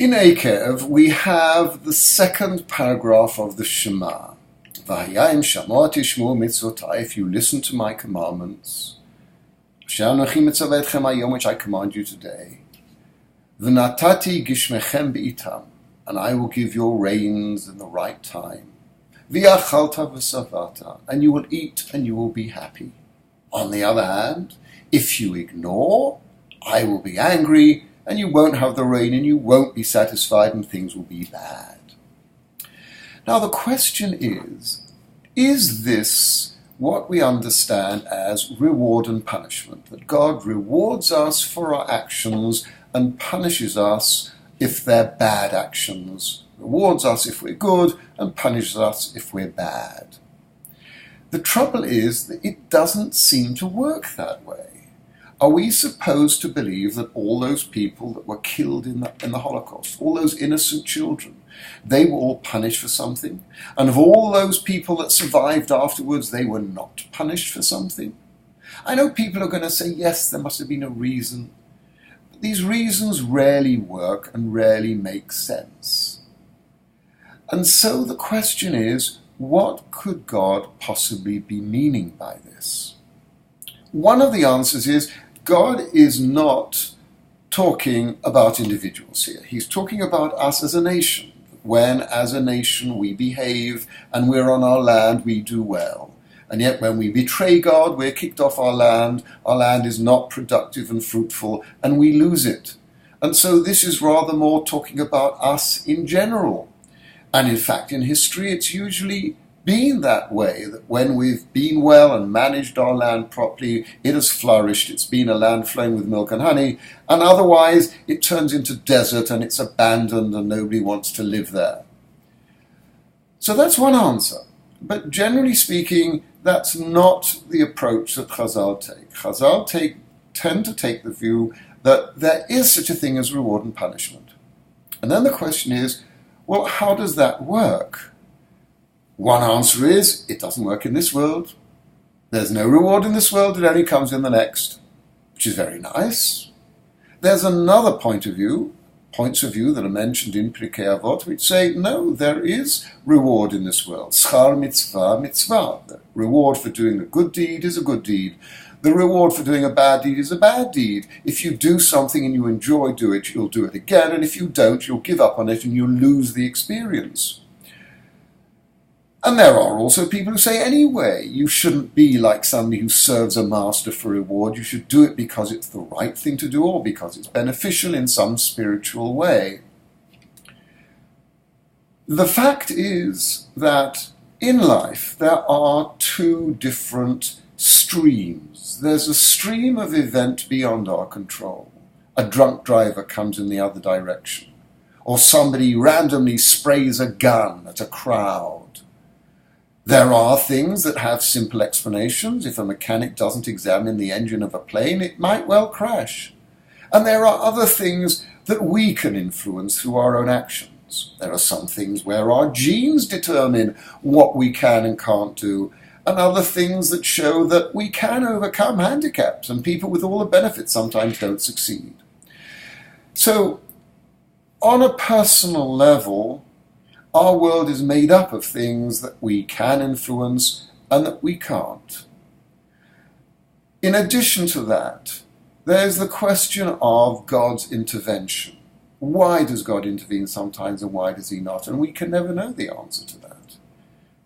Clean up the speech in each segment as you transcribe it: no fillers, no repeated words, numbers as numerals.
In Eykev, we have the second paragraph of the Shema. If you listen to my commandments, which I command you today, and I will give your rains in the right time, and you will eat and you will be happy. On the other hand, if you ignore, I will be angry, and you won't have the rain, and you won't be satisfied, and things will be bad. Now the question is this what we understand as reward and punishment? That God rewards us for our actions and punishes us if they're bad actions, rewards us if we're good, and punishes us if we're bad. The trouble is that it doesn't seem to work that way. Are we supposed to believe that all those people that were killed in the Holocaust, all those innocent children, they were all punished for something? And of all those people that survived afterwards, they were not punished for something? I know people are going to say, yes, there must have been a reason. But these reasons rarely work and rarely make sense. And so the question is, what could God possibly be meaning by this? One of the answers is, God is not talking about individuals here. He's talking about us as a nation. When, as a nation, we behave and we're on our land, we do well. And yet when we betray God, we're kicked off our land is not productive and fruitful, and we lose it. And so this is rather more talking about us in general. And in fact, in history, it's usually been that way, that when we've been well and managed our land properly, it has flourished. It's been a land flowing with milk and honey, and otherwise it turns into desert and it's abandoned and nobody wants to live there. So that's one answer. But generally speaking, that's not the approach that Chazal take. Chazal tend to take the view that there is such a thing as reward and punishment. And then the question is, well, how does that work? One answer is, it doesn't work in this world. There's no reward in this world, it only comes in the next, which is very nice. There's another points of view that are mentioned in Pirkei Avot, which say, no, there is reward in this world. Schar mitzvah, mitzvah. The reward for doing a good deed is a good deed. The reward for doing a bad deed is a bad deed. If you do something and you enjoy doing it, you'll do it again, and if you don't, you'll give up on it and you'll lose the experience. And there are also people who say, anyway, you shouldn't be like somebody who serves a master for reward. You should do it because it's the right thing to do or because it's beneficial in some spiritual way. The fact is that in life there are two different streams. There's a stream of event beyond our control. A drunk driver comes in the other direction. Or somebody randomly sprays a gun at a crowd. There are things that have simple explanations. If a mechanic doesn't examine the engine of a plane, it might well crash. And there are other things that we can influence through our own actions. There are some things where our genes determine what we can and can't do, and other things that show that we can overcome handicaps, and people with all the benefits sometimes don't succeed. So, on a personal level, our world is made up of things that we can influence and that we can't. In addition to that, there's the question of God's intervention. Why does God intervene sometimes and why does he not? And we can never know the answer to that.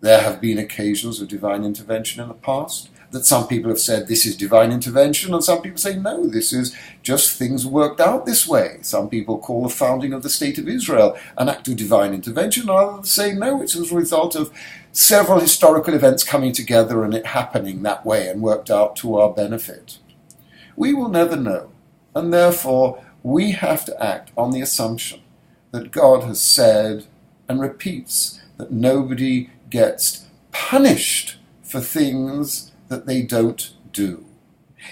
There have been occasions of divine intervention in the past that some people have said this is divine intervention, and some people say no, this is just things worked out this way. Some people call the founding of the State of Israel an act of divine intervention, and others say no, it's as a result of several historical events coming together and it happening that way and worked out to our benefit. We will never know, and therefore we have to act on the assumption that God has said and repeats that nobody gets punished for things that they don't do.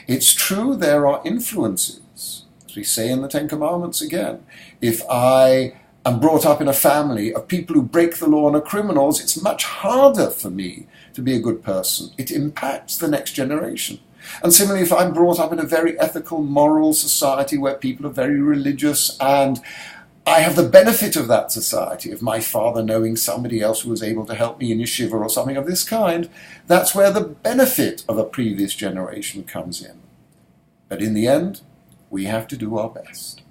It's true there are influences, as we say in the Ten Commandments again. If I am brought up in a family of people who break the law and are criminals, it's much harder for me to be a good person. It impacts the next generation. And similarly, if I'm brought up in a very ethical, moral society where people are very religious and I have the benefit of that society, of my father knowing somebody else who was able to help me in yeshiva or something of this kind. That's where the benefit of a previous generation comes in. But in the end, we have to do our best.